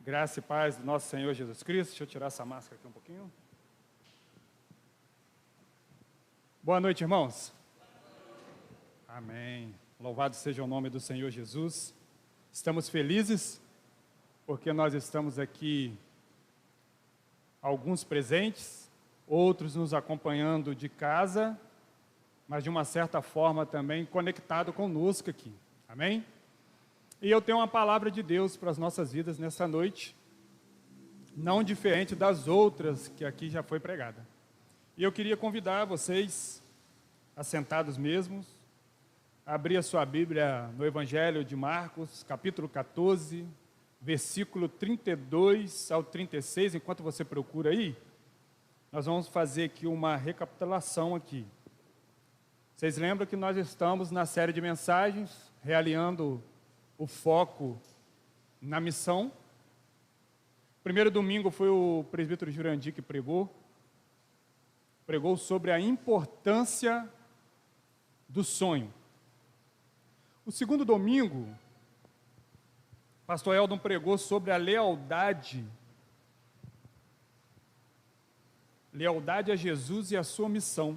Graça e paz do nosso Senhor Jesus Cristo. Deixa eu tirar essa máscara aqui um pouquinho. Boa noite, irmãos. Amém. Louvado seja o nome do Senhor Jesus. Estamos felizes porque nós estamos aqui, alguns presentes, outros nos acompanhando de casa, mas de uma certa forma também conectado conosco aqui. Amém? E eu tenho uma palavra de Deus para as nossas vidas nessa noite, não diferente das outras que aqui já foi pregada. E eu queria convidar vocês, assentados mesmos, a abrir a sua Bíblia no Evangelho de Marcos, capítulo 14, versículo 32 ao 36, enquanto você procura aí, nós vamos fazer aqui uma recapitulação aqui. Vocês lembram que nós estamos na série de mensagens, realinhando o foco na missão. Primeiro domingo foi o presbítero Jurandir que pregou sobre a importância do sonho. O segundo domingo, pastor Eldon pregou sobre a lealdade a Jesus e a sua missão.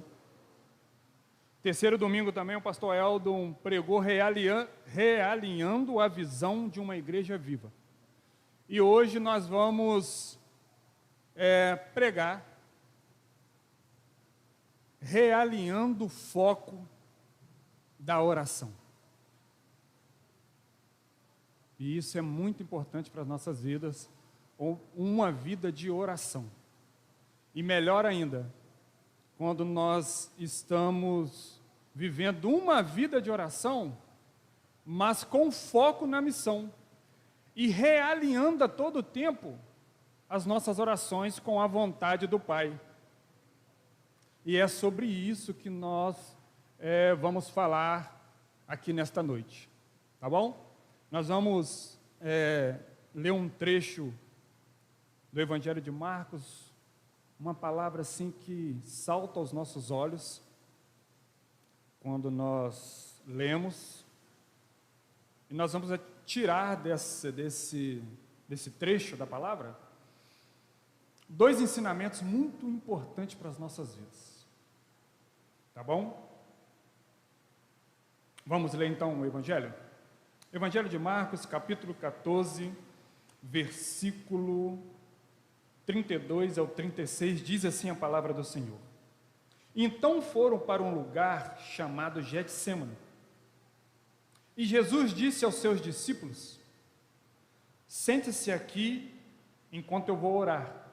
Terceiro domingo também o pastor Eldon pregou realinhando a visão de uma igreja viva. E hoje nós vamos pregar realinhando o foco da oração. E isso é muito importante para as nossas vidas, uma vida de oração. E melhor ainda, quando nós estamos vivendo uma vida de oração, mas com foco na missão, e realinhando a todo tempo as nossas orações com a vontade do Pai. E é sobre isso que nós vamos falar aqui nesta noite, tá bom? Nós vamos ler um trecho do Evangelho de Marcos, uma palavra assim que salta aos nossos olhos quando nós lemos, e nós vamos tirar desse trecho da palavra dois ensinamentos muito importantes para as nossas vidas, tá bom? Vamos ler então o Evangelho? Evangelho de Marcos, capítulo 14, versículo 32 ao 36, diz assim a palavra do Senhor. Então foram para um lugar chamado Getsêmani. E Jesus disse aos seus discípulos: sente-se aqui enquanto eu vou orar.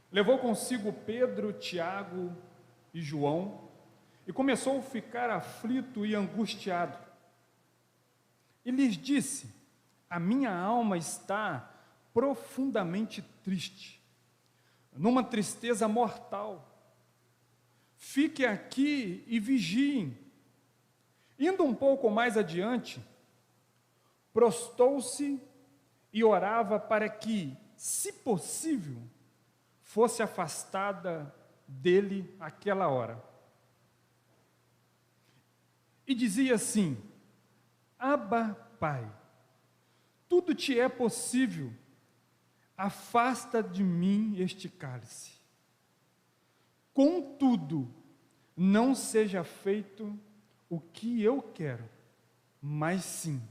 Levou consigo Pedro, Tiago e João e começou a ficar aflito e angustiado. E lhes disse: a minha alma está profundamente triste, numa tristeza mortal. Fiquem aqui e vigiem. Indo um pouco mais adiante, prostou-se e orava para que, se possível, fosse afastada dele aquela hora. E dizia assim: Abba, Pai, tudo te é possível, afasta de mim este cálice. Contudo, não seja feito o que eu quero, mas sim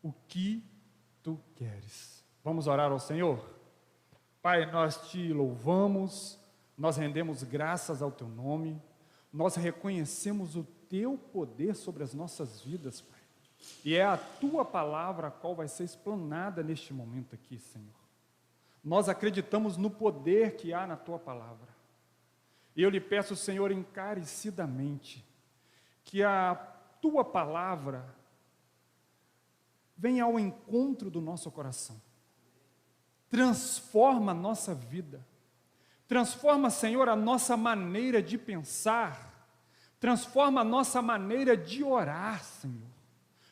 o que tu queres. Vamos orar ao Senhor? Pai, nós te louvamos, nós rendemos graças ao teu nome, nós reconhecemos o teu poder sobre as nossas vidas, Pai. E é a tua palavra a qual vai ser explanada neste momento aqui, Senhor. Nós acreditamos no poder que há na tua palavra. E eu lhe peço, Senhor, encarecidamente, que a tua palavra venha ao encontro do nosso coração. Transforma a nossa vida. Transforma, Senhor, a nossa maneira de pensar. Transforma a nossa maneira de orar, Senhor.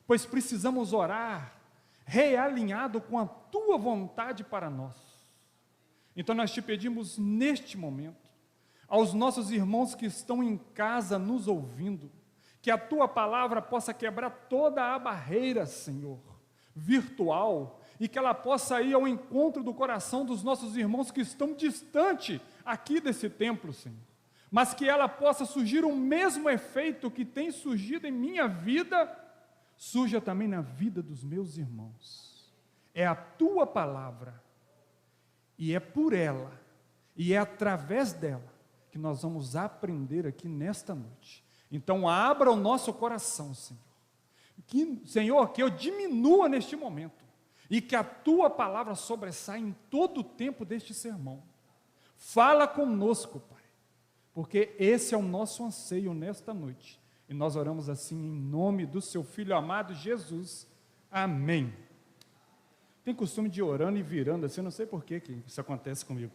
Pois precisamos orar realinhado com a tua vontade para nós. Então nós te pedimos neste momento, aos nossos irmãos que estão em casa nos ouvindo, que a tua palavra possa quebrar toda a barreira, Senhor, virtual, e que ela possa ir ao encontro do coração dos nossos irmãos que estão distante aqui desse templo, Senhor. Mas que ela possa surgir o mesmo efeito que tem surgido em minha vida, surja também na vida dos meus irmãos. É a tua palavra, e é por ela, e é através dela, que nós vamos aprender aqui nesta noite. Então abra o nosso coração, Senhor. Senhor, que eu diminua neste momento, e que a tua palavra sobressaia em todo o tempo deste sermão. Fala conosco, Pai, porque esse é o nosso anseio nesta noite, e nós oramos assim em nome do seu Filho amado Jesus, amém. Tem costume de ir orando e virando assim, não sei por que isso acontece comigo.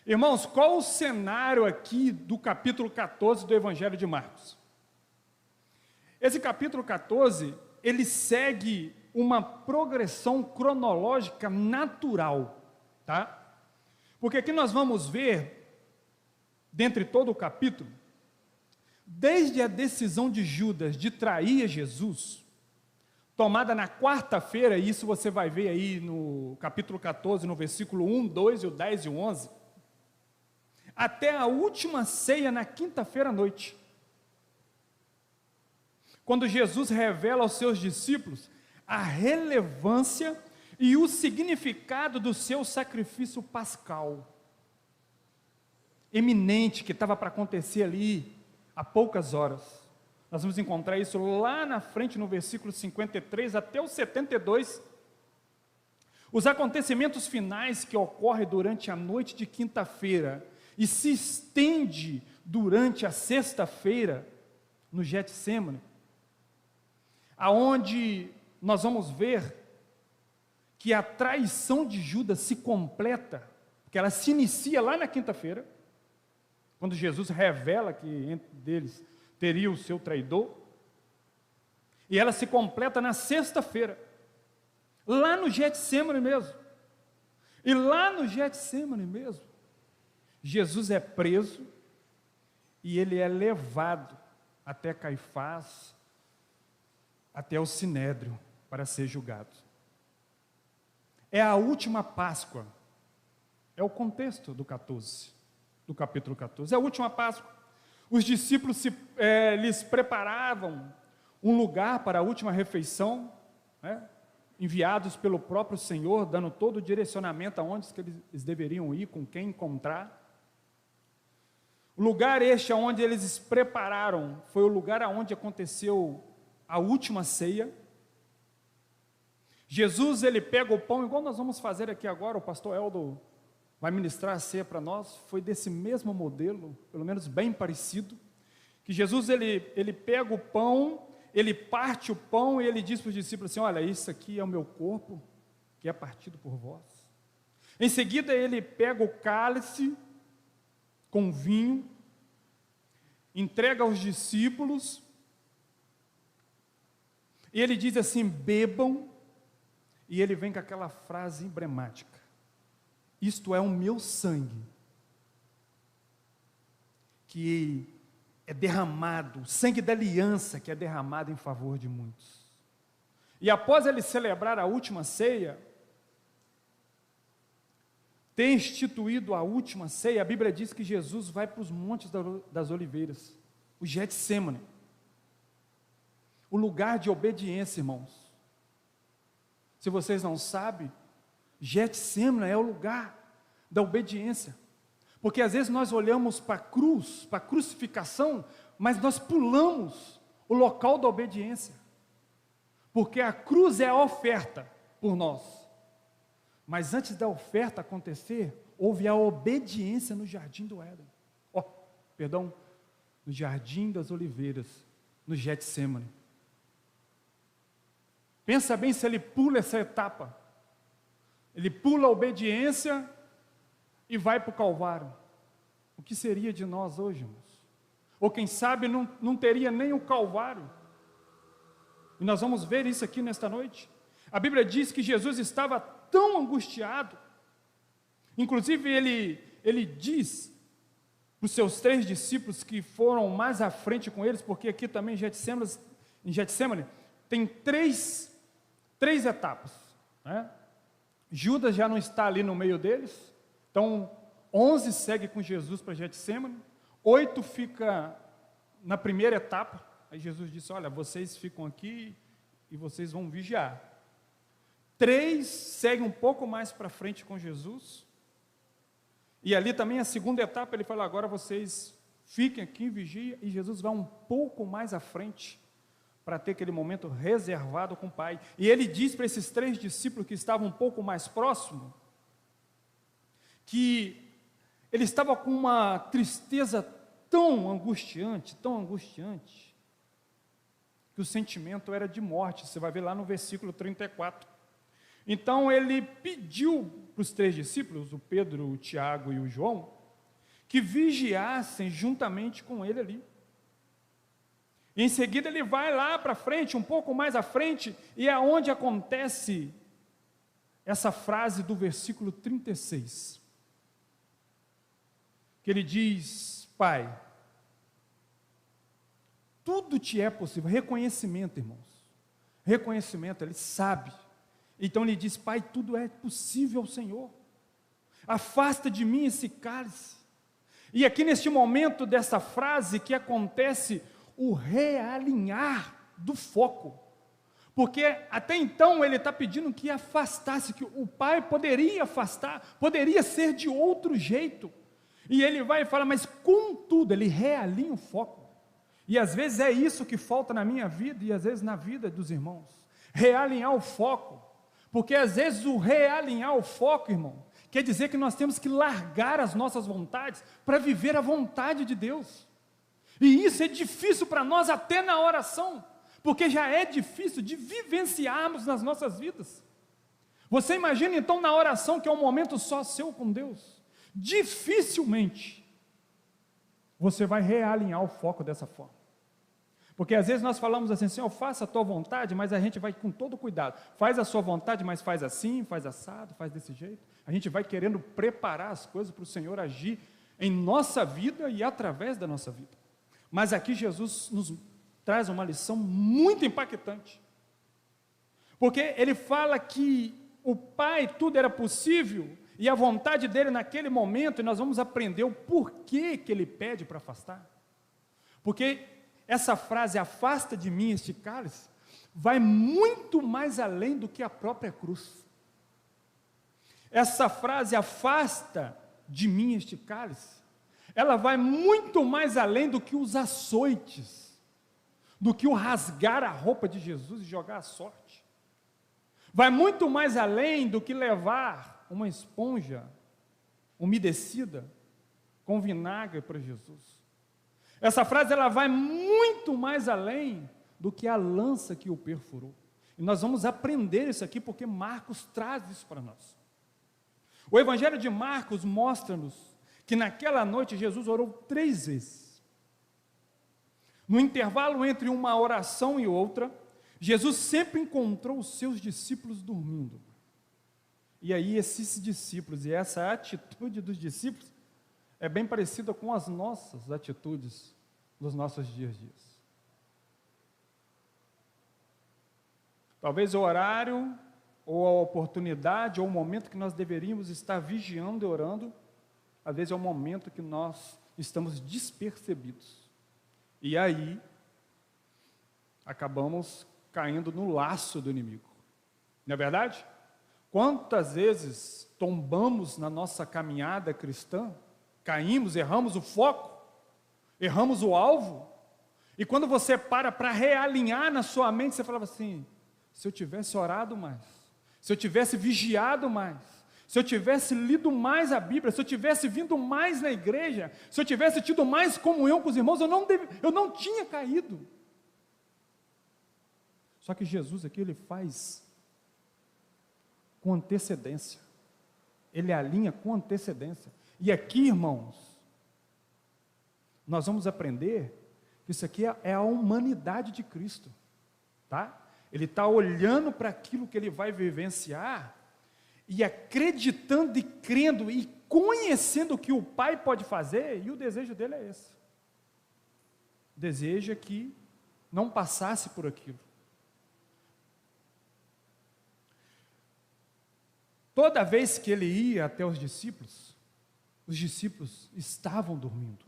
Irmãos, qual o cenário aqui do capítulo 14 do Evangelho de Marcos? Esse capítulo 14, ele segue uma progressão cronológica natural, tá? Porque aqui nós vamos ver, dentre todo o capítulo, desde a decisão de Judas de trair Jesus, tomada na quarta-feira, e isso você vai ver aí no capítulo 14, no versículo 1, 2, o 10 e o 11, até a última ceia na quinta-feira à noite, quando Jesus revela aos seus discípulos a relevância e o significado do seu sacrifício pascal, eminente, que estava para acontecer ali há poucas horas. Nós vamos encontrar isso lá na frente, no versículo 53 até o 72. Os acontecimentos finais que ocorrem durante a noite de quinta-feira e se estende durante a sexta-feira, no Getsêmani, aonde nós vamos ver que a traição de Judas se completa, que ela se inicia lá na quinta-feira, quando Jesus revela que entre deles teria o seu traidor, e ela se completa na sexta-feira, lá no Getsêmani mesmo. E lá no Getsêmani mesmo, Jesus é preso e ele é levado até Caifás, até o Sinédrio, para ser julgado. É a última Páscoa, é o contexto do capítulo 14, é a última Páscoa. Os discípulos lhes preparavam um lugar para a última refeição, né, enviados pelo próprio Senhor, dando todo o direcionamento aonde que eles deveriam ir, com quem encontrar. O lugar este onde eles se prepararam foi o lugar onde aconteceu a última ceia. Jesus, ele pega o pão, igual nós vamos fazer aqui agora, o pastor Eldo vai ministrar a ceia para nós, foi desse mesmo modelo, pelo menos bem parecido, que Jesus, ele pega o pão, ele parte o pão e ele diz para os discípulos assim, olha, isso aqui é o meu corpo, que é partido por vós. Em seguida, ele pega o cálice com vinho, entrega aos discípulos, e ele diz assim, bebam, e ele vem com aquela frase emblemática, isto é o meu sangue, que é derramado, o sangue da aliança que é derramado em favor de muitos. E após ele celebrar a última ceia, ter instituído a última ceia, a Bíblia diz que Jesus vai para os montes das oliveiras, o Getsêmani, o lugar de obediência, irmãos. Se vocês não sabem, Getsêmani é o lugar da obediência, porque às vezes nós olhamos para a cruz, para a crucificação, mas nós pulamos o local da obediência, porque a cruz é a oferta por nós, mas antes da oferta acontecer, houve a obediência no jardim do Éden, no jardim das oliveiras, no Getsêmani. Pensa bem se ele pula essa etapa, ele pula a obediência e vai para o Calvário. O que seria de nós hoje, irmãos? Ou quem sabe não teria nem o Calvário. E nós vamos ver isso aqui nesta noite. A Bíblia diz que Jesus estava tão angustiado, inclusive ele diz para os seus 3 discípulos que foram mais à frente com eles, porque aqui também em Getsêmani tem três etapas, né? Judas já não está ali no meio deles, então 11 segue com Jesus para Getsêmani, 8 fica na primeira etapa. Aí Jesus disse, olha, vocês ficam aqui e vocês vão vigiar. 3 seguem um pouco mais para frente com Jesus, e ali também a segunda etapa, ele fala, agora vocês fiquem aqui, vigiem, e Jesus vai um pouco mais à frente, para ter aquele momento reservado com o Pai. E ele diz para esses 3 discípulos que estavam um pouco mais próximos, que ele estava com uma tristeza tão angustiante, que o sentimento era de morte. Você vai ver lá no versículo 34. Então ele pediu para os 3 discípulos, o Pedro, o Tiago e o João, que vigiassem juntamente com ele ali. E em seguida ele vai lá para frente, um pouco mais à frente, e é onde acontece essa frase do versículo 36. Que ele diz, Pai, tudo te é possível. Reconhecimento, irmãos. Reconhecimento, ele sabe. Então ele diz, Pai, tudo é possível ao Senhor. Afasta de mim esse cálice. E aqui neste momento dessa frase que acontece o realinhar do foco, porque até então ele está pedindo que afastasse, que o Pai poderia afastar, poderia ser de outro jeito, e ele vai e fala, mas contudo, ele realinha o foco, e às vezes é isso que falta na minha vida, e às vezes na vida dos irmãos, realinhar o foco, porque às vezes o realinhar o foco, irmão, quer dizer que nós temos que largar as nossas vontades, para viver a vontade de Deus. E isso é difícil para nós até na oração, porque já é difícil de vivenciarmos nas nossas vidas. Você imagina então na oração, que é um momento só seu com Deus, dificilmente você vai realinhar o foco dessa forma. Porque às vezes nós falamos assim, Senhor, faça a tua vontade, mas a gente vai com todo cuidado. Faz a sua vontade, mas faz assim, faz assado, faz desse jeito. A gente vai querendo preparar as coisas para o Senhor agir em nossa vida e através da nossa vida. Mas aqui Jesus nos traz uma lição muito impactante. Porque ele fala que o Pai tudo era possível, e a vontade dele naquele momento, e nós vamos aprender o porquê que ele pede para afastar. Porque essa frase, afasta de mim este cálice, vai muito mais além do que a própria cruz. Essa frase, afasta de mim este cálice, ela vai muito mais além do que os açoites, do que o rasgar a roupa de Jesus e jogar a sorte. Vai muito mais além do que levar uma esponja umedecida com vinagre para Jesus. Essa frase, ela vai muito mais além do que a lança que o perfurou. E nós vamos aprender isso aqui, porque Marcos traz isso para nós. O Evangelho de Marcos mostra-nos que naquela noite Jesus orou 3 vezes. No intervalo entre uma oração e outra, Jesus sempre encontrou os seus discípulos dormindo. E aí esses discípulos, e essa atitude dos discípulos, é bem parecida com as nossas atitudes nos nossos dias a dias. Talvez o horário, ou a oportunidade, ou o momento que nós deveríamos estar vigiando e orando, às vezes é o momento que nós estamos despercebidos. E aí, acabamos caindo no laço do inimigo. Não é verdade? Quantas vezes tombamos na nossa caminhada cristã, caímos, erramos o foco, erramos o alvo, e quando você para realinhar na sua mente, você falava assim, se eu tivesse orado mais, se eu tivesse vigiado mais, se eu tivesse lido mais a Bíblia, se eu tivesse vindo mais na igreja, se eu tivesse tido mais comunhão com os irmãos, eu não tinha caído. Só que Jesus aqui, ele faz com antecedência, ele alinha com antecedência. E aqui, irmãos, nós vamos aprender que isso aqui é a humanidade de Cristo, tá? Ele está olhando para aquilo que ele vai vivenciar, e acreditando e crendo e conhecendo o que o Pai pode fazer, e o desejo dele é esse. Deseja que não passasse por aquilo. toda vez que ele ia até os discípulos estavam dormindo.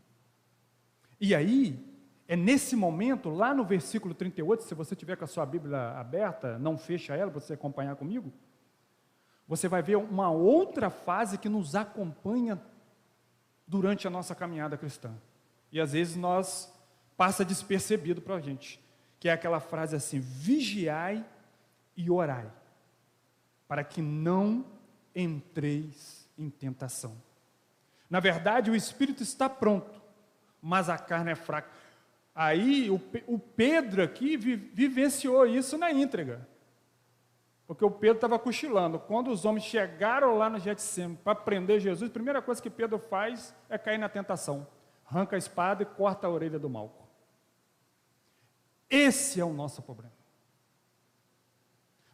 E aí, é nesse momento, lá no versículo 38, se você tiver com a sua Bíblia aberta, não fecha ela, para você acompanhar comigo, você vai ver uma outra fase que nos acompanha durante a nossa caminhada cristã. E às vezes passa despercebido para a gente, que é aquela frase assim: vigiai e orai, para que não entreis em tentação. Na verdade, o espírito está pronto, mas a carne é fraca. Aí o Pedro aqui vivenciou isso na íntegra, porque o Pedro estava cochilando. Quando os homens chegaram lá no Getsêmani para prender Jesus, a primeira coisa que Pedro faz é cair na tentação, arranca a espada e corta a orelha do Malco. Esse é o nosso problema,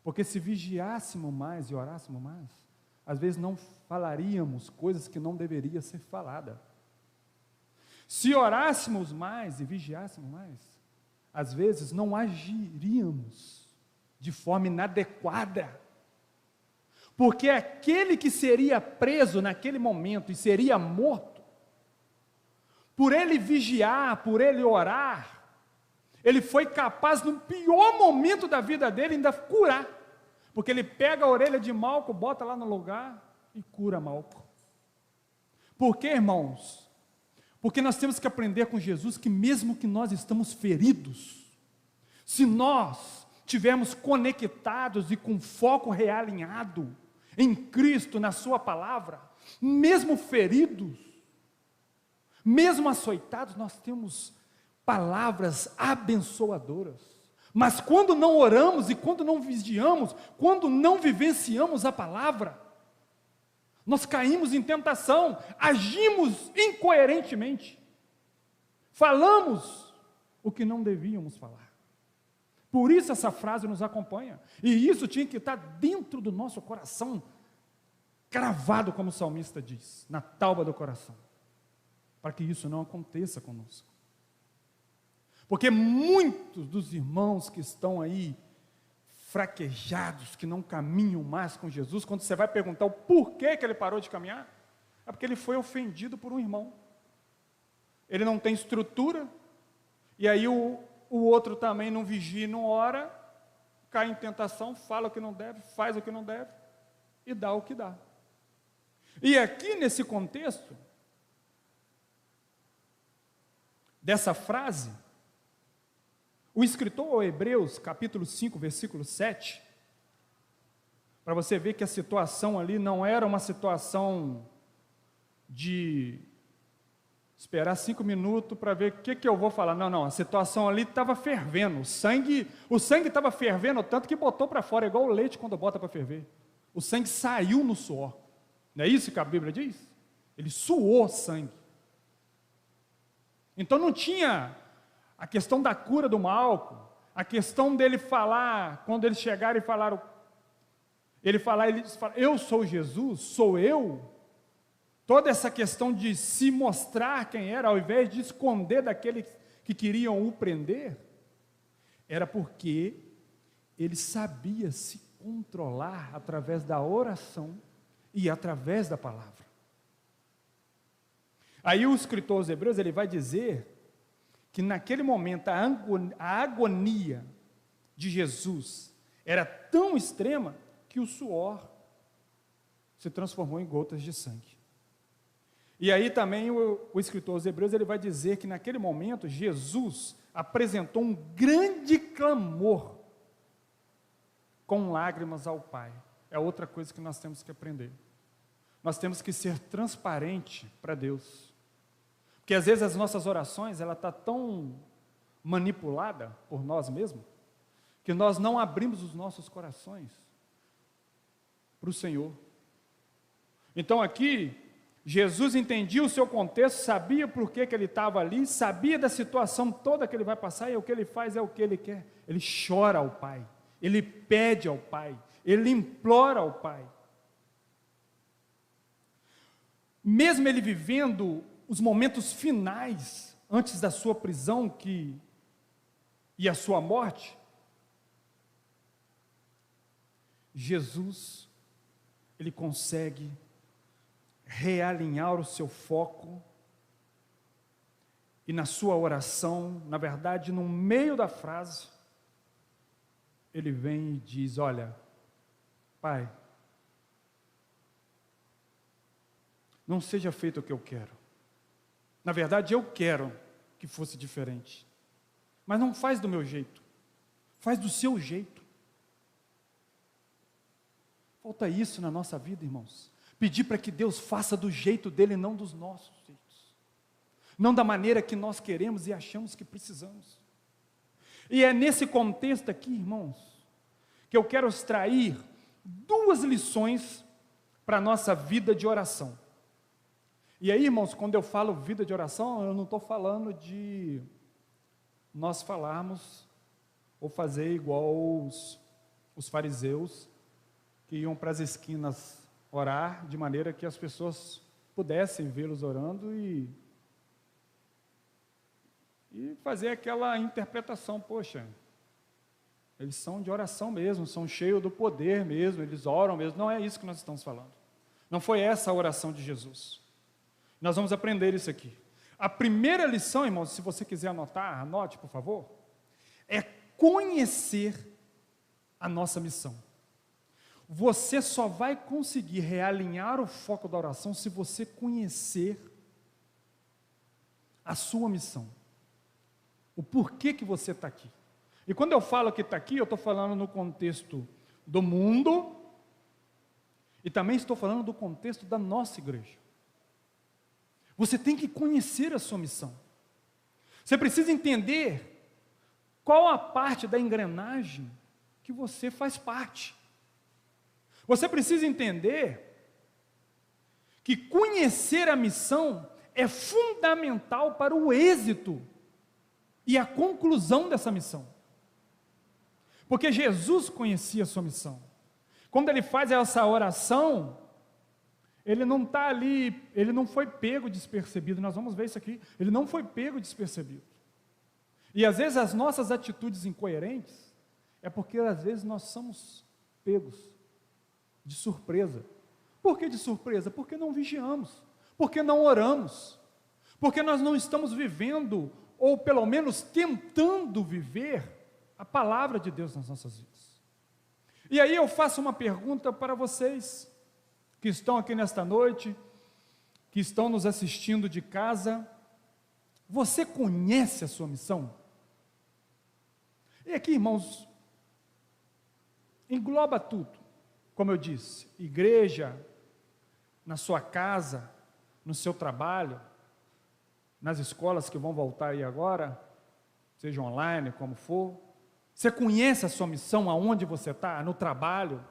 porque se vigiássemos mais e orássemos mais, às vezes não falaríamos coisas que não deveriam ser faladas. Se orássemos mais e vigiássemos mais, às vezes não agiríamos de forma inadequada, porque aquele que seria preso naquele momento e seria morto, por ele vigiar, por ele orar, ele foi capaz, no pior momento da vida dele, ainda curar, porque ele pega a orelha de Malco, bota lá no lugar e cura Malco. Por quê, irmãos? Porque nós temos que aprender com Jesus que mesmo que nós estamos feridos, se nós estivermos conectados e com foco realinhado em Cristo, na sua palavra, mesmo feridos, mesmo açoitados, nós temos palavras abençoadoras. Mas quando não oramos e quando não vigiamos, quando não vivenciamos a palavra, nós caímos em tentação, agimos incoerentemente, falamos o que não devíamos falar. Por isso essa frase nos acompanha, e isso tinha que estar dentro do nosso coração, cravado, como o salmista diz, na tauba do coração, para que isso não aconteça conosco. Porque muitos dos irmãos que estão aí fraquejados, que não caminham mais com Jesus, quando você vai perguntar o porquê que ele parou de caminhar, é porque ele foi ofendido por um irmão. Ele não tem estrutura, e aí o outro também não vigia, não ora, cai em tentação, fala o que não deve, faz o que não deve, e dá o que dá. E aqui nesse contexto, dessa frase, o escritor aos Hebreus, capítulo 5, versículo 7, para você ver que a situação ali não era uma situação de esperar 5 minutos para ver o que eu vou falar. Não, a situação ali estava fervendo, o sangue estava fervendo tanto que botou para fora, igual o leite quando bota para ferver. O sangue saiu no suor. Não é isso que a Bíblia diz? Ele suou sangue. Então não tinha a questão da cura do Malco, a questão dele falar, quando eles chegaram e falaram, ele fala, eu sou Jesus, sou eu. Toda essa questão de se mostrar quem era, ao invés de esconder daqueles que queriam o prender, era porque ele sabia se controlar através da oração e através da palavra. Aí o escritor aos Hebreus, ele vai dizer que naquele momento a agonia de Jesus era tão extrema que o suor se transformou em gotas de sangue. E aí também o escritor aos Hebreus, ele vai dizer que naquele momento Jesus apresentou um grande clamor com lágrimas ao Pai. É outra coisa que nós temos que aprender. Nós temos que ser transparente para Deus. Porque às vezes as nossas orações, ela está tão manipulada por nós mesmos, que nós não abrimos os nossos corações para o Senhor. Então aqui, Jesus entendia o seu contexto, sabia por que ele estava ali, sabia da situação toda que ele vai passar, e o que ele faz é o que ele quer. Ele chora ao Pai, ele pede ao Pai, ele implora ao Pai. Mesmo ele vivendo os momentos finais, antes da sua prisão e a sua morte, Jesus, ele consegue realinhar o seu foco e na sua oração, na verdade, no meio da frase, ele vem e diz: olha, Pai, não seja feito o que eu quero. Na verdade, eu quero que fosse diferente. Mas não faz do meu jeito. Faz do seu jeito. Falta isso na nossa vida, irmãos. Pedir para que Deus faça do jeito dele, não dos nossos jeitos. Não da maneira que nós queremos e achamos que precisamos. E é nesse contexto aqui, irmãos, que eu quero extrair 2 lições para a nossa vida de oração. E aí, irmãos, quando eu falo vida de oração, eu não estou falando de nós falarmos ou fazer igual os fariseus que iam para as esquinas orar, de maneira que as pessoas pudessem vê-los orando e fazer aquela interpretação: poxa, eles são de oração mesmo, são cheios do poder mesmo, eles oram mesmo. Não é isso que nós estamos falando. Não foi essa a oração de Jesus. Nós vamos aprender isso aqui. A primeira lição, irmãos, se você quiser anotar, anote, por favor, é conhecer a nossa missão. Você só vai conseguir realinhar o foco da oração se você conhecer a sua missão. O porquê que você está aqui. E quando eu falo que está aqui, eu estou falando no contexto do mundo e também estou falando do contexto da nossa igreja. Você tem que conhecer a sua missão. Você precisa entender qual a parte da engrenagem que você faz parte. Você precisa entender que conhecer a missão é fundamental para o êxito e a conclusão dessa missão. Porque Jesus conhecia a sua missão. Quando ele faz essa oração, ele não está ali, ele não foi pego despercebido. Nós vamos ver isso aqui. Ele não foi pego despercebido. E às vezes as nossas atitudes incoerentes é porque às vezes nós somos pegos de surpresa. Por que de surpresa? Porque não vigiamos, porque não oramos, porque nós não estamos vivendo, ou pelo menos tentando viver, a palavra de Deus nas nossas vidas. E aí eu faço uma pergunta para vocês que estão aqui nesta noite, que estão nos assistindo de casa: você conhece a sua missão? E aqui, irmãos, engloba tudo, como eu disse: igreja, na sua casa, no seu trabalho, nas escolas que vão voltar aí agora, seja online, como for. Você conhece a sua missão, aonde você está, no trabalho,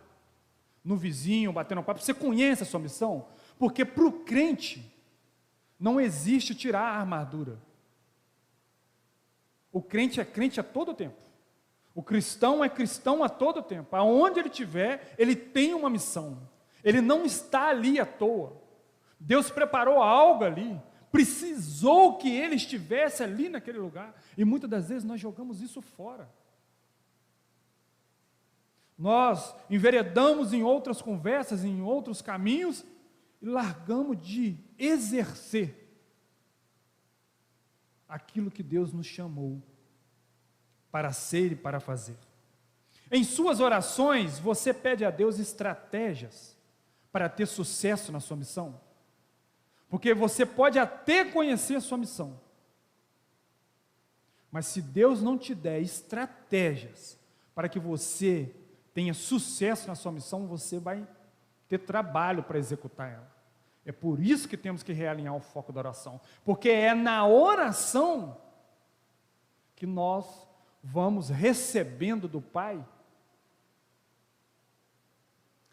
no vizinho, batendo papo? Você conhece a sua missão? Porque para o crente, não existe tirar a armadura. O crente é crente a todo tempo. O cristão é cristão a todo tempo. Aonde ele estiver, ele tem uma missão. Ele não está ali à toa. Deus preparou algo ali. Precisou que ele estivesse ali naquele lugar. E muitas das vezes nós jogamos isso fora. Nós enveredamos em outras conversas, em outros caminhos, e largamos de exercer aquilo que Deus nos chamou para ser e para fazer. Em suas orações, você pede a Deus estratégias para ter sucesso na sua missão? Porque você pode até conhecer a sua missão, mas se Deus não te der estratégias para que você tenha sucesso na sua missão, você vai ter trabalho para executar ela. É por isso que temos que realinhar o foco da oração, porque é na oração que nós vamos recebendo do Pai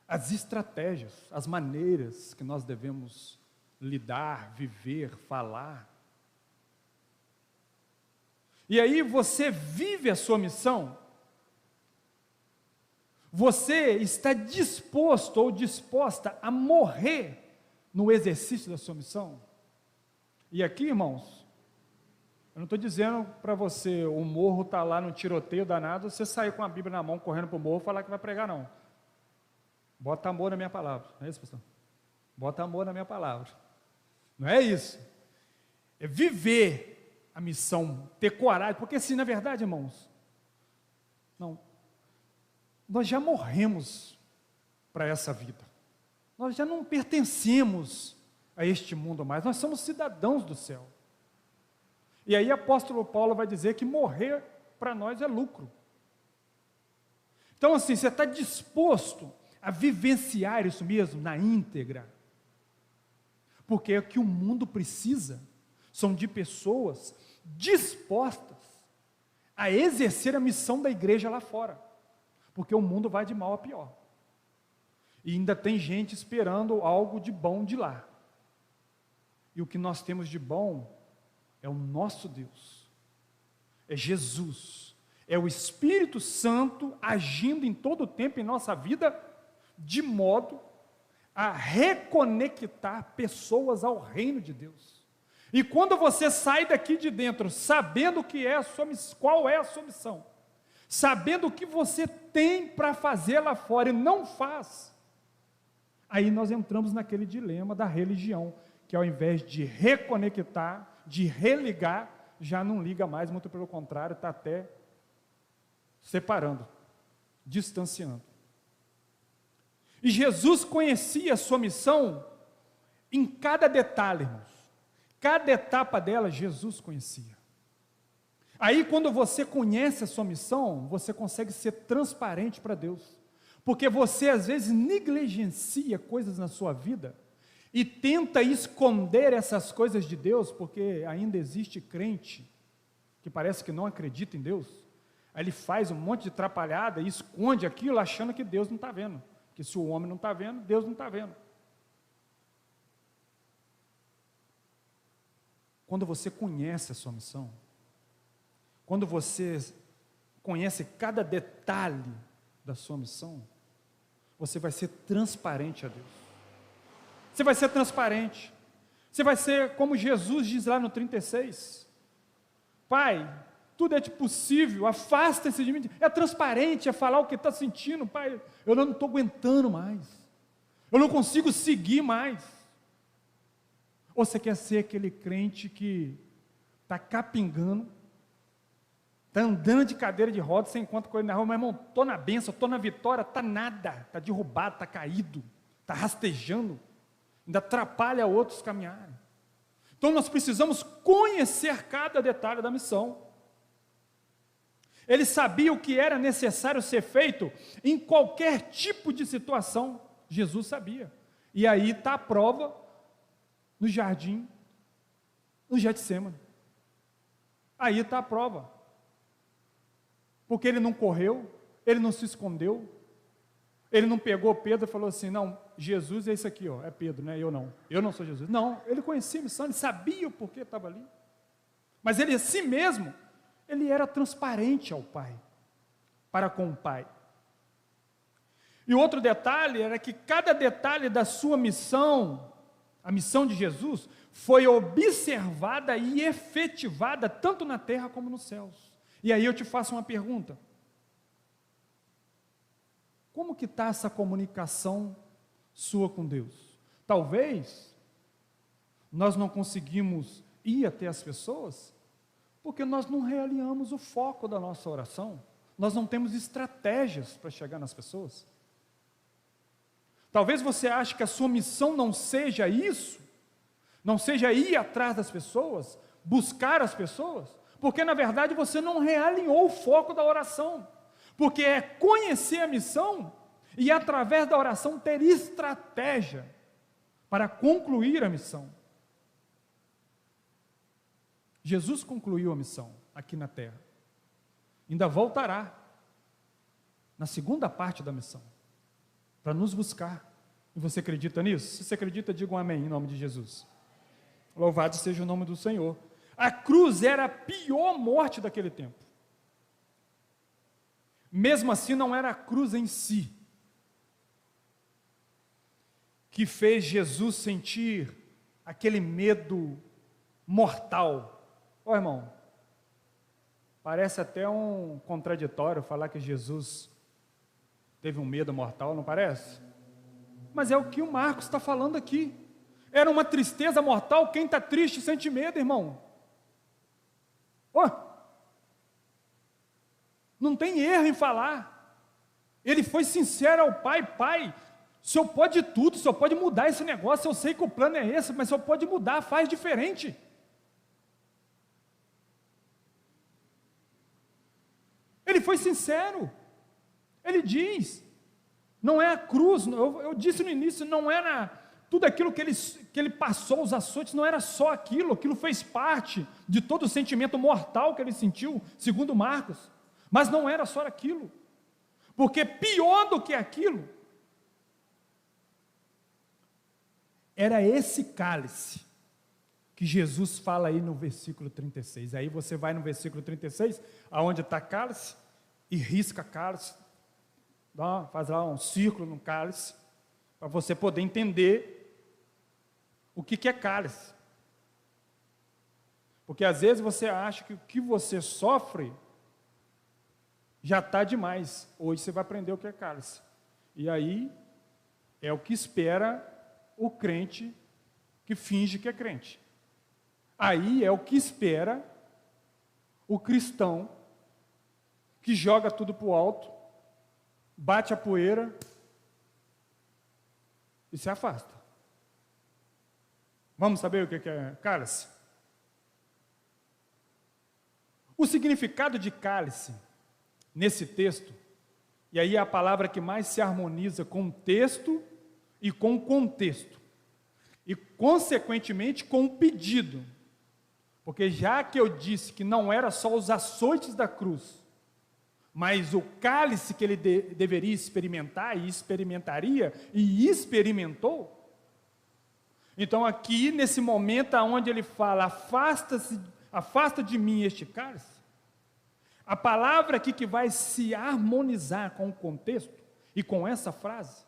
as estratégias, as maneiras que nós devemos lidar, viver, falar. E aí você vive a sua missão. Você está disposto ou disposta a morrer no exercício da sua missão? E aqui, irmãos, eu não estou dizendo para você, o morro está lá no tiroteio danado, você sair com a Bíblia na mão, correndo para o morro, falar que vai pregar, não. Bota amor na minha palavra. Não é isso, pastor? Bota amor na minha palavra. Não é isso. É viver a missão, ter coragem. Porque assim, na verdade, irmãos, não, nós já morremos para essa vida. Nós já não pertencemos a este mundo mais. Nós somos cidadãos do céu. E aí o apóstolo Paulo vai dizer que morrer para nós é lucro. Então assim, você está disposto a vivenciar isso mesmo na íntegra? Porque o que o mundo precisa são de pessoas dispostas a exercer a missão da igreja lá fora. Porque o mundo vai de mal a pior. E ainda tem gente esperando algo de bom de lá. E o que nós temos de bom é o nosso Deus. É Jesus. É o Espírito Santo agindo em todo o tempo em nossa vida, de modo a reconectar pessoas ao reino de Deus. E quando você sai daqui de dentro, sabendo que é a sua, qual é a sua missão, sabendo o que você tem para fazer lá fora e não faz, aí nós entramos naquele dilema da religião, que ao invés de reconectar, de religar, já não liga mais, muito pelo contrário, está até separando, distanciando. E Jesus conhecia a sua missão em cada detalhe, irmãos. Cada etapa dela, Jesus conhecia. Aí, quando você conhece a sua missão, você consegue ser transparente para Deus. Porque você, às vezes, negligencia coisas na sua vida e tenta esconder essas coisas de Deus, porque ainda existe crente que parece que não acredita em Deus. Aí ele faz um monte de atrapalhada e esconde aquilo achando que Deus não está vendo. Porque se o homem não está vendo, Deus não está vendo. Quando você conhece a sua missão, quando você conhece cada detalhe da sua missão, você vai ser transparente a Deus. Você vai ser transparente. Você vai ser como Jesus diz lá no 36. Pai, tudo é possível, afasta-se de mim. É transparente, é falar o que está sentindo. Pai, eu não estou aguentando mais. Eu não consigo seguir mais. Ou você quer ser aquele crente que está capingando, está andando de cadeira de rodas, você encontra com ele na rua, meu irmão, estou na bênção, estou na vitória, está nada, está derrubado, está caído, está rastejando, ainda atrapalha outros caminharem. Então nós precisamos conhecer cada detalhe da missão. Ele sabia o que era necessário ser feito em qualquer tipo de situação, Jesus sabia. E aí está a prova no jardim, no Getsêmani. Aí está a prova. Porque ele não correu, ele não se escondeu, ele não pegou Pedro e falou assim, não, Jesus é esse aqui, ó, é Pedro, né? Eu não sou Jesus. Não, ele conhecia a missão, ele sabia o porquê estava ali. Mas ele, assim mesmo, ele era transparente ao Pai, para com o Pai. E outro detalhe era que cada detalhe da sua missão, a missão de Jesus, foi observada e efetivada tanto na terra como nos céus. E aí eu te faço uma pergunta. Como que está essa comunicação sua com Deus? Talvez nós não conseguimos ir até as pessoas porque nós não realinhamos o foco da nossa oração. Nós não temos estratégias para chegar nas pessoas. Talvez você ache que a sua missão não seja isso, não seja ir atrás das pessoas, buscar as pessoas, porque na verdade você não realinhou o foco da oração, porque é conhecer a missão e através da oração ter estratégia para concluir a missão. Jesus concluiu a missão aqui na terra, ainda voltará na segunda parte da missão, para nos buscar. E você acredita nisso? Se você acredita, diga um amém em nome de Jesus. Louvado seja o nome do Senhor. A cruz era a pior morte daquele tempo. Mesmo assim, não era a cruz em si que fez Jesus sentir aquele medo mortal. Ó, irmão, parece até um contraditório falar que Jesus teve um medo mortal, não parece? Mas é o que o Marcos está falando aqui. Era uma tristeza mortal. Quem está triste sente medo, irmão. Oh, não tem erro em falar. Ele foi sincero ao pai: pai, o senhor pode tudo, o senhor pode mudar esse negócio, eu sei que o plano é esse, mas o senhor pode mudar, faz diferente. Ele foi sincero. Ele diz, não é a cruz, eu disse no início, não era tudo aquilo que ele passou, os açoites, não era só aquilo fez parte de todo o sentimento mortal que ele sentiu, segundo Marcos, mas não era só aquilo, porque pior do que aquilo, era esse cálice, que Jesus fala aí no versículo 36, aí você vai no versículo 36, aonde está cálice, e risca cálice, faz lá um círculo no cálice, para você poder entender o que é cálice. Porque às vezes você acha que o que você sofre já está demais. Hoje você vai aprender o que é cálice. E aí é o que espera o crente que finge que é crente. Aí é o que espera o cristão que joga tudo para o alto, bate a poeira e se afasta. Vamos saber o que é cálice? O significado de cálice, nesse texto, e aí é a palavra que mais se harmoniza com o texto e com o contexto, e consequentemente com o pedido, porque já que eu disse que não era só os açoites da cruz, mas o cálice que ele deveria experimentar, e experimentaria, e experimentou. Então aqui, nesse momento onde ele fala, afasta de mim este cálice, a palavra aqui que vai se harmonizar com o contexto, e com essa frase,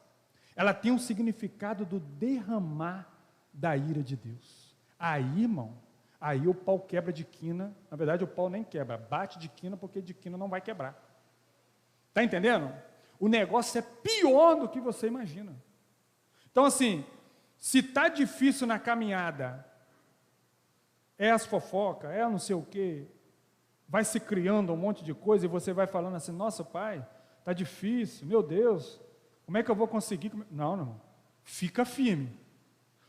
ela tem um significado do derramar da ira de Deus. Aí, irmão, aí o pau quebra de quina, na verdade o pau nem quebra, bate de quina, porque de quina não vai quebrar. Está entendendo? O negócio é pior do que você imagina. Então assim, se está difícil na caminhada, é as fofocas, é não sei o quê, vai se criando um monte de coisa, e você vai falando assim, nossa pai, está difícil, meu Deus, como é que eu vou conseguir? Não, não, fica firme,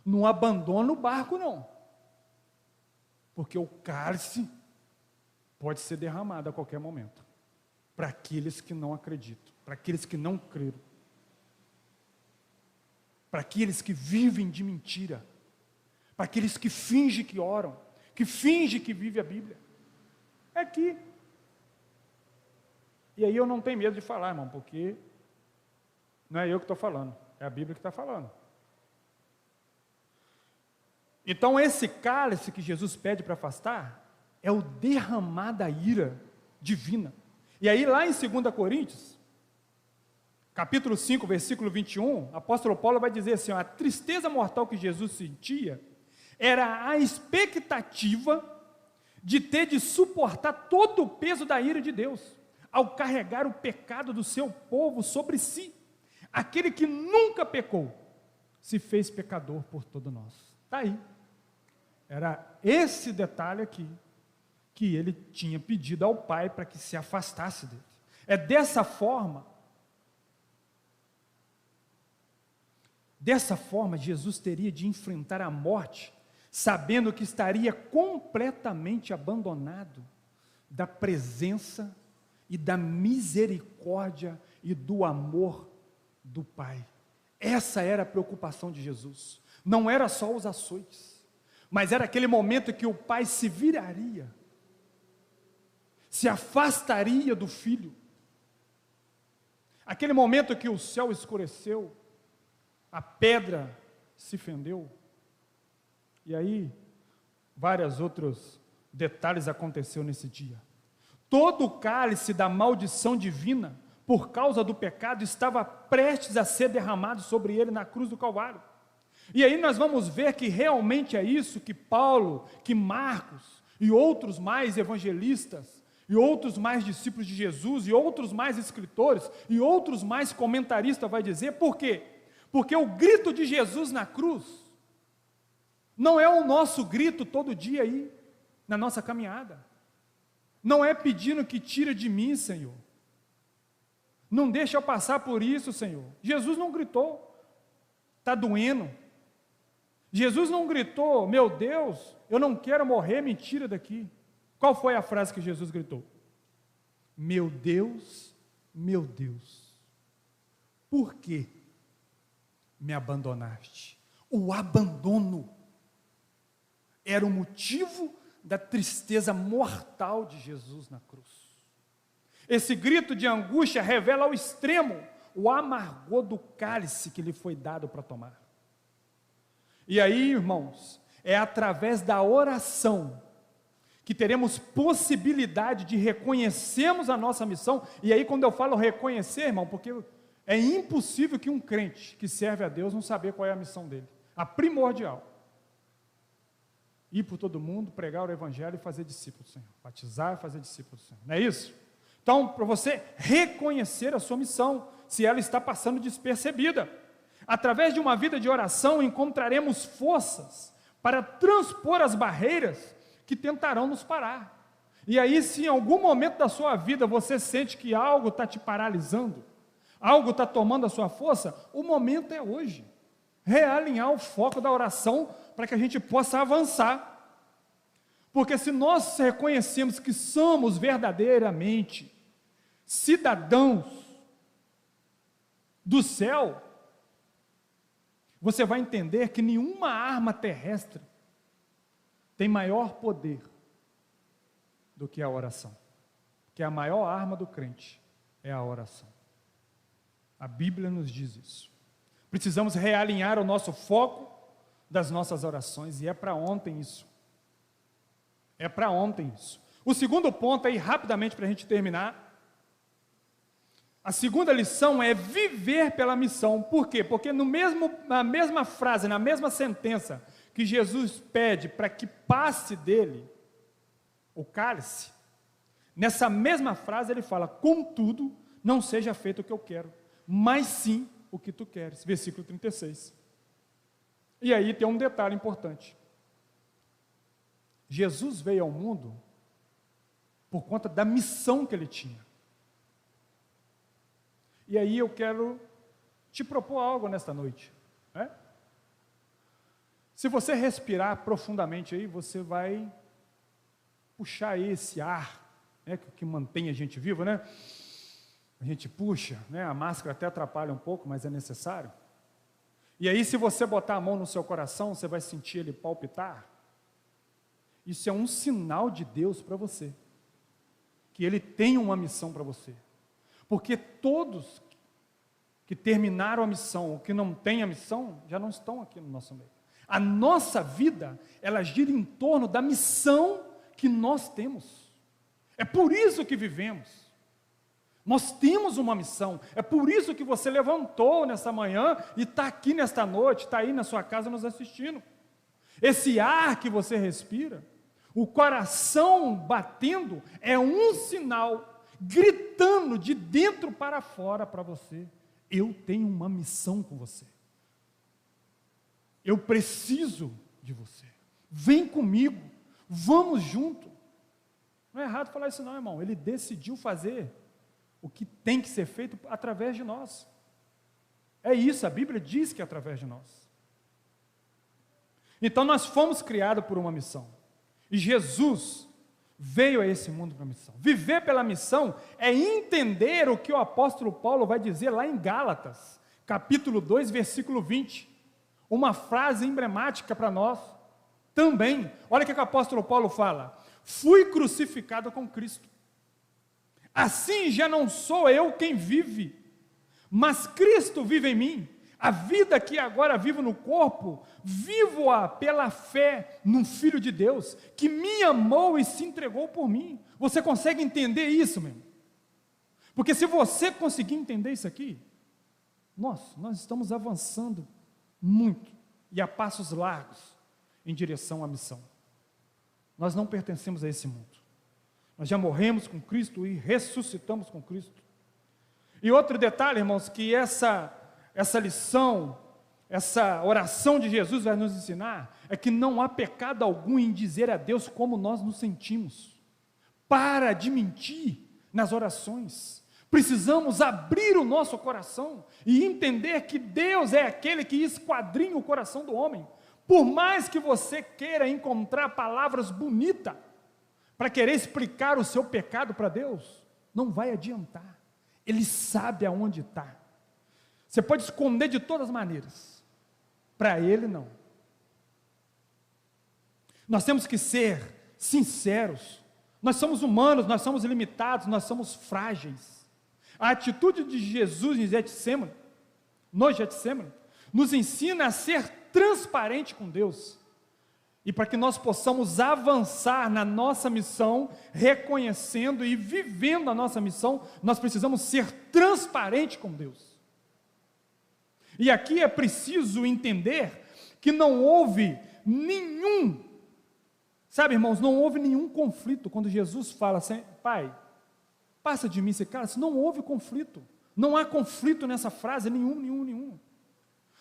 não abandona o barco não, porque o cálice pode ser derramado a qualquer momento, para aqueles que não acreditam, para aqueles que não creram, para aqueles que vivem de mentira, para aqueles que fingem que oram, que fingem que vivem a Bíblia. É aqui. E aí eu não tenho medo de falar, irmão, porque não é eu que estou falando, é a Bíblia que está falando. Então esse cálice que Jesus pede para afastar, é o derramar da ira divina. E aí lá em 2 Coríntios, capítulo 5, versículo 21, o apóstolo Paulo vai dizer assim, a tristeza mortal que Jesus sentia, era a expectativa de ter de suportar todo o peso da ira de Deus, ao carregar o pecado do seu povo sobre si. Aquele que nunca pecou, se fez pecador por todos nós. Está aí. Era esse detalhe aqui, que ele tinha pedido ao Pai para que se afastasse dele. É dessa forma, Jesus teria de enfrentar a morte, sabendo que estaria completamente abandonado da presença e da misericórdia e do amor do Pai. Essa era a preocupação de Jesus. Não era só os açoites, mas era aquele momento que o Pai se viraria, se afastaria do Filho. Aquele momento que o céu escureceu, a pedra se fendeu, e aí vários outros detalhes aconteceram nesse dia. Todo o cálice da maldição divina, por causa do pecado, estava prestes a ser derramado sobre ele na cruz do Calvário. E aí nós vamos ver que realmente é isso que Paulo, que Marcos e outros mais evangelistas, e outros mais discípulos de Jesus, e outros mais escritores, e outros mais comentaristas vai dizer. Por quê? Porque o grito de Jesus na cruz não é o nosso grito todo dia aí, na nossa caminhada. Não é pedindo que tira de mim, Senhor. Não deixa eu passar por isso, Senhor. Jesus não gritou, está doendo. Jesus não gritou, meu Deus, eu não quero morrer, me tira daqui. Qual foi a frase que Jesus gritou? Meu Deus, por que me abandonaste? O abandono era o motivo da tristeza mortal de Jesus na cruz. Esse grito de angústia revela ao extremo o amargor do cálice que lhe foi dado para tomar. E aí, irmãos, é através da oração que teremos possibilidade de reconhecermos a nossa missão. E aí, quando eu falo reconhecer, irmão, porque é impossível que um crente que serve a Deus não saber qual é a missão dele. A primordial. Ir por todo mundo, pregar o evangelho e fazer discípulos do Senhor. Batizar e fazer discípulos do Senhor. Não é isso? Então, para você reconhecer a sua missão, se ela está passando despercebida. Através de uma vida de oração, encontraremos forças para transpor as barreiras que tentarão nos parar. E aí, se em algum momento da sua vida você sente que algo está te paralisando, algo está tomando a sua força, o momento é hoje. Realinhar o foco da oração para que a gente possa avançar. Porque se nós reconhecemos que somos verdadeiramente cidadãos do céu, você vai entender que nenhuma arma terrestre tem maior poder do que a oração. Que a maior arma do crente é a oração. A Bíblia nos diz isso. Precisamos realinhar o nosso foco das nossas orações, e é para ontem isso. É para ontem isso. O segundo ponto aí, rapidamente para a gente terminar, a segunda lição é viver pela missão. Por quê? Porque na mesma frase, na mesma sentença, que Jesus pede para que passe dele o cálice, nessa mesma frase ele fala, contudo, não seja feito o que eu quero, mas sim o que tu queres. Versículo 36. E aí tem um detalhe importante. Jesus veio ao mundo por conta da missão que ele tinha. E aí eu quero te propor algo nesta noite, né? Se você respirar profundamente aí, você vai puxar esse ar, né, que mantém a gente vivo, né? A gente puxa, né? A máscara até atrapalha um pouco, mas é necessário. E aí, se você botar a mão no seu coração, você vai sentir ele palpitar. Isso é um sinal de Deus para você, que Ele tem uma missão para você. Porque todos que terminaram a missão, ou que não têm a missão, já não estão aqui no nosso meio. A nossa vida, ela gira em torno da missão que nós temos. É por isso que vivemos. Nós temos uma missão. É por isso que você levantou nessa manhã e está aqui nesta noite, está aí na sua casa nos assistindo. Esse ar que você respira, o coração batendo, é um sinal, gritando de dentro para fora para você. Eu tenho uma missão com você. Eu preciso de você. Vem comigo, vamos junto. Não é errado falar isso não, irmão. Ele decidiu fazer o que tem que ser feito através de nós. É isso, a Bíblia diz que é através de nós. Então nós fomos criados por uma missão. E Jesus veio a esse mundo para a missão. Viver pela missão é entender o que o apóstolo Paulo vai dizer lá em Gálatas, capítulo 2, versículo 20. Uma frase emblemática para nós também. Olha o que o apóstolo Paulo fala. Fui crucificado com Cristo. Assim já não sou eu quem vive, mas Cristo vive em mim. A vida que agora vivo no corpo, vivo-a pela fé no Filho de Deus, que me amou e se entregou por mim. Você consegue entender isso, meu irmão? Porque se você conseguir entender isso aqui, nós estamos avançando muito, e a passos largos, em direção à missão. Nós não pertencemos a esse mundo. Nós já morremos com Cristo e ressuscitamos com Cristo. E outro detalhe, irmãos, que essa essa lição, essa oração de Jesus vai nos ensinar, é que não há pecado algum em dizer a Deus como nós nos sentimos. Para de mentir nas orações. Precisamos abrir o nosso coração e entender que Deus é aquele que esquadrinha o coração do homem. Por mais que você queira encontrar palavras bonitas para querer explicar o seu pecado para Deus, não vai adiantar. Ele sabe aonde está. Você pode esconder de todas as maneiras. Para Ele, não. Nós temos que ser sinceros. Nós somos humanos, nós somos limitados, nós somos frágeis. A atitude de Jesus em Getsemane, no Getsemane, nos ensina a ser transparente com Deus. E para que nós possamos avançar na nossa missão, reconhecendo e vivendo a nossa missão, nós precisamos ser transparente com Deus. E aqui é preciso entender que não houve nenhum, sabe, irmãos, não houve nenhum conflito quando Jesus fala assim: Pai, passa de mim esse cálice. Não houve conflito. Não há conflito nessa frase, nenhum.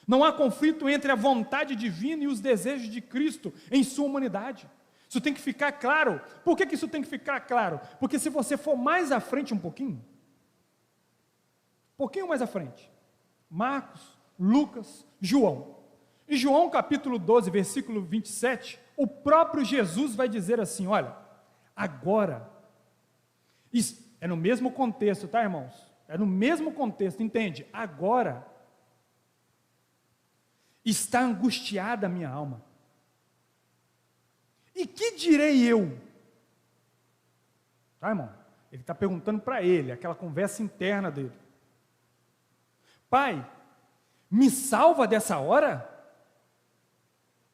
Não há conflito entre a vontade divina e os desejos de Cristo em sua humanidade. Isso tem que ficar claro. Por que isso tem que ficar claro? Porque se você for mais à frente um pouquinho mais à frente, Marcos, Lucas, João. Em João capítulo 12, versículo 27, o próprio Jesus vai dizer assim: olha, agora, isso é no mesmo contexto, tá, irmãos? É no mesmo contexto, entende? Agora, está angustiada a minha alma. E que direi eu? Tá, irmão? Ele está perguntando para ele, aquela conversa interna dele. Pai, me salva dessa hora?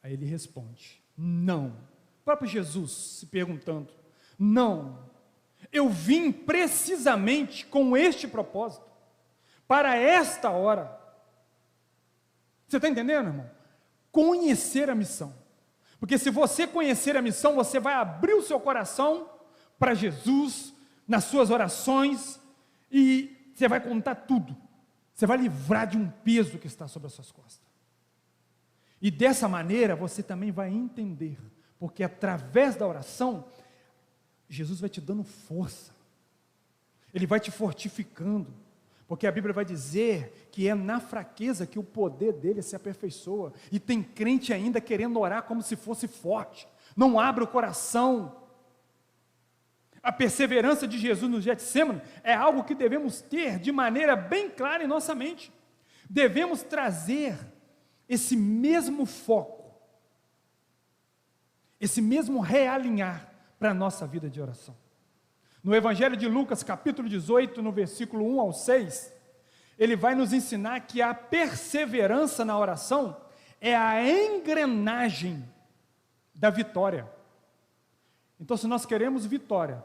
Aí ele responde: não. O próprio Jesus se perguntando: não. Eu vim precisamente com este propósito, para esta hora. Você está entendendo, irmão? Conhecer a missão. Porque se você conhecer a missão, você vai abrir o seu coração para Jesus, nas suas orações, e você vai contar tudo. Você vai livrar de um peso que está sobre as suas costas. E dessa maneira, você também vai entender, porque através da oração, Jesus vai te dando força, Ele vai te fortificando, porque a Bíblia vai dizer que é na fraqueza que o poder dele se aperfeiçoa, e tem crente ainda querendo orar como se fosse forte, não abre o coração. A perseverança de Jesus no Getsemane é algo que devemos ter de maneira bem clara em nossa mente. Devemos trazer esse mesmo foco, esse mesmo realinhar para a nossa vida de oração. No Evangelho de Lucas, capítulo 18, no versículo 1 ao 6, ele vai nos ensinar que a perseverança na oração é a engrenagem da vitória. Então, se nós queremos vitória,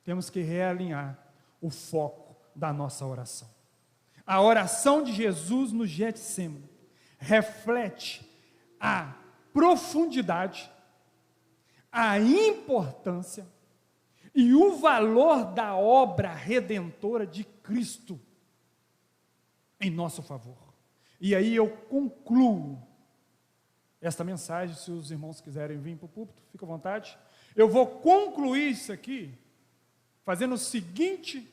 temos que realinhar o foco da nossa oração. A oração de Jesus no Getsemane reflete a profundidade, a importância e o valor da obra redentora de Cristo em nosso favor. E aí eu concluo esta mensagem. Se os irmãos quiserem vir para o púlpito, fica à vontade. Eu vou concluir isso aqui fazendo o seguinte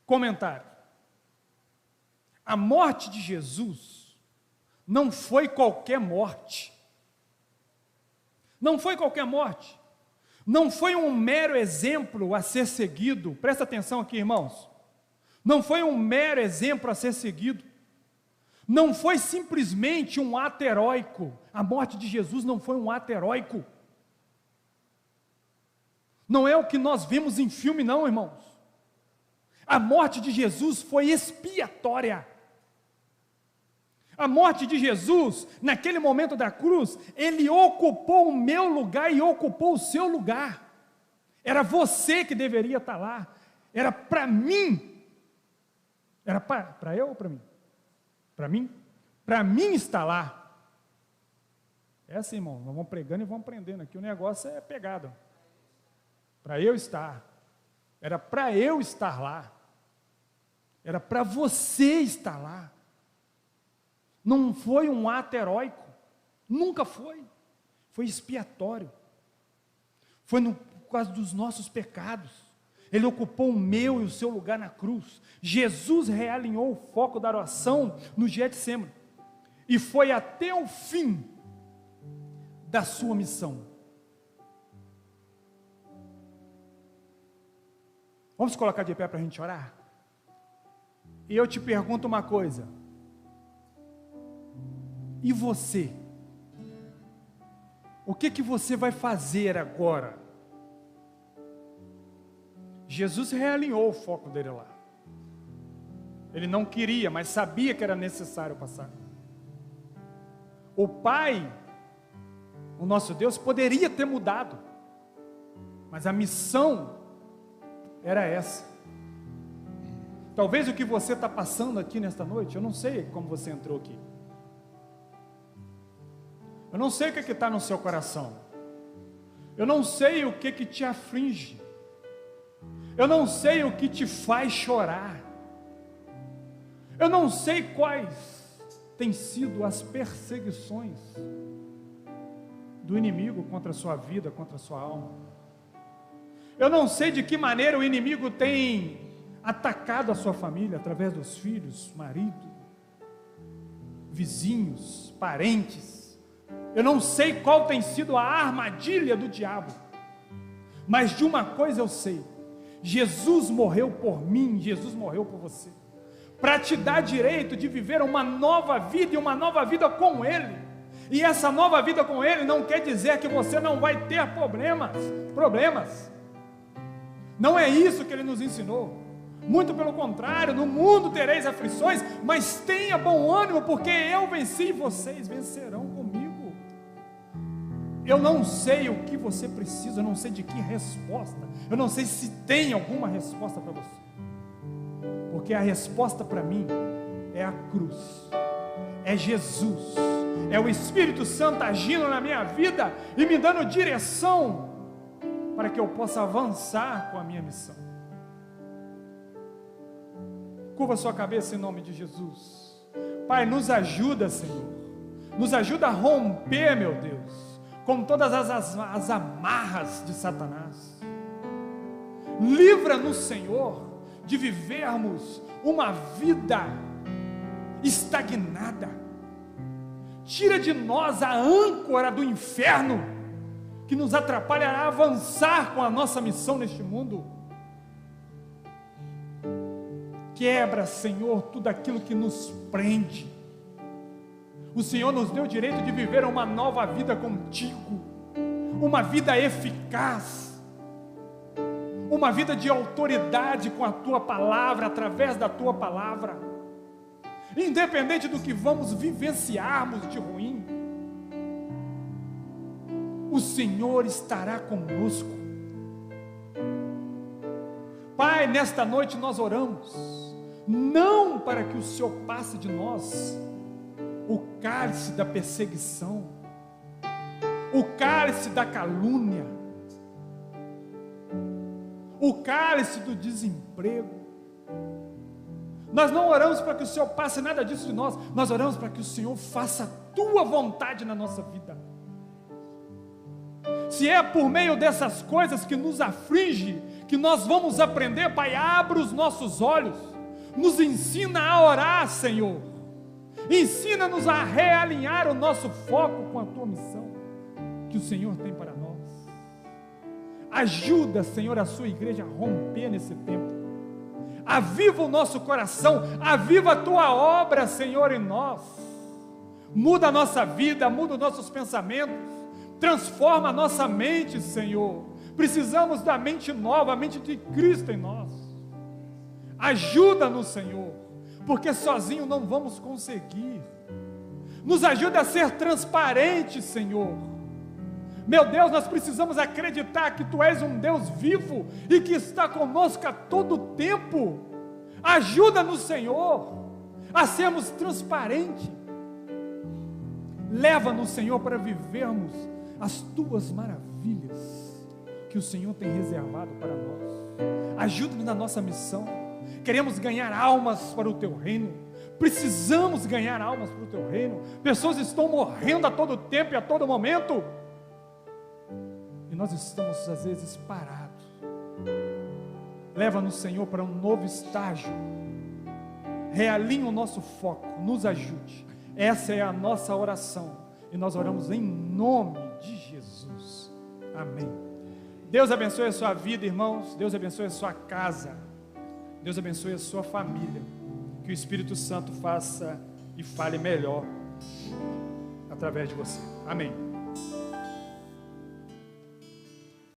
comentário: a morte de Jesus não foi qualquer morte. Não foi qualquer morte. Não foi um mero exemplo a ser seguido. Presta atenção aqui, irmãos. Não foi um mero exemplo a ser seguido. Não foi simplesmente um ato heróico. A morte de Jesus não foi um ato heróico. Não é o que nós vemos em filme, não, irmãos. A morte de Jesus foi expiatória. A morte de Jesus, naquele momento da cruz, Ele ocupou o meu lugar e ocupou o seu lugar. Era você que deveria estar lá. Era para mim. Era para eu ou para mim? Para mim? Para mim estar lá. É assim, irmão, nós vamos pregando e vamos aprendendo aqui. O negócio é pegado. Para eu estar. Era para eu estar lá. Era para você estar lá. Não foi um ato heróico, nunca foi. Foi expiatório. Foi por causa dos nossos pecados. Ele ocupou o meu e o seu lugar na cruz. Jesus realinhou o foco da oração no Getsêmani. E foi até o fim da sua missão. Vamos colocar de pé para a gente orar? E eu te pergunto uma coisa. E você? O que você vai fazer agora? Jesus realinhou o foco dele lá. Ele não queria, mas sabia que era necessário passar. O Pai, o nosso Deus, poderia ter mudado, mas a missão era essa. Talvez o que você está passando aqui nesta noite, eu não sei como você entrou aqui. Eu não sei o que está no seu coração. Eu não sei o que te aflige. Eu não sei o que te faz chorar. Eu não sei quais têm sido as perseguições do inimigo contra a sua vida, contra a sua alma. Eu não sei de que maneira o inimigo tem atacado a sua família, através dos filhos, marido, vizinhos, parentes. Eu não sei qual tem sido a armadilha do diabo, mas de uma coisa eu sei: Jesus morreu por mim, Jesus morreu por você, para te dar direito de viver uma nova vida, e uma nova vida com Ele. E essa nova vida com Ele não quer dizer que você não vai ter problemas. Não é isso que Ele nos ensinou. Muito pelo contrário, no mundo tereis aflições, mas tenha bom ânimo, porque eu venci e vocês vencerão comigo. Eu não sei o que você precisa, eu não sei de que resposta, eu não sei se tem alguma resposta para você, porque a resposta para mim é a cruz, é Jesus, é o Espírito Santo agindo na minha vida e me dando direção para que eu possa avançar com a minha missão. Curva sua cabeça em nome de Jesus. Pai, nos ajuda, Senhor. Nos ajuda a romper, meu Deus, com todas as amarras de Satanás. Livra-nos, Senhor, de vivermos uma vida estagnada. Tira de nós a âncora do inferno que nos atrapalha a avançar com a nossa missão neste mundo. Quebra, Senhor, tudo aquilo que nos prende. O Senhor nos deu o direito de viver uma nova vida contigo, uma vida eficaz, uma vida de autoridade com a tua palavra, através da tua palavra, independente do que vamos vivenciarmos de ruim, o Senhor estará conosco. Pai, nesta noite nós oramos, não para que o Senhor passe de nós o cálice da perseguição, o cálice da calúnia, o cálice do desemprego. Nós não oramos para que o Senhor passe nada disso de nós, nós oramos para que o Senhor faça a tua vontade na nossa vida. Se é por meio dessas coisas que nos aflige, que nós vamos aprender, Pai, abra os nossos olhos, nos ensina a orar, Senhor, ensina-nos a realinhar o nosso foco com a tua missão, que o Senhor tem para nós. Ajuda, Senhor, a sua igreja a romper nesse tempo, aviva o nosso coração, aviva a tua obra, Senhor, em nós, muda a nossa vida, muda os nossos pensamentos, transforma a nossa mente, Senhor. Precisamos da mente nova, a mente de Cristo em nós. Ajuda-nos, Senhor, porque sozinho não vamos conseguir. Nos ajuda a ser transparente, Senhor. Meu Deus, nós precisamos acreditar que Tu és um Deus vivo e que está conosco a todo tempo. Ajuda-nos, Senhor, a sermos transparentes. Leva-nos, Senhor, para vivermos as Tuas maravilhas que o Senhor tem reservado para nós. Ajuda-nos na nossa missão. Queremos ganhar almas para o teu reino. Precisamos ganhar almas para o teu reino. Pessoas estão morrendo a todo tempo e a todo momento. E nós estamos às vezes parados. Leva-nos, Senhor, para um novo estágio. Realinha o nosso foco, nos ajude. Essa é a nossa oração. E nós oramos em nome de Jesus. Amém. Deus abençoe a sua vida, irmãos. Deus abençoe a sua casa. Deus abençoe a sua família. Que o Espírito Santo faça e fale melhor através de você. Amém.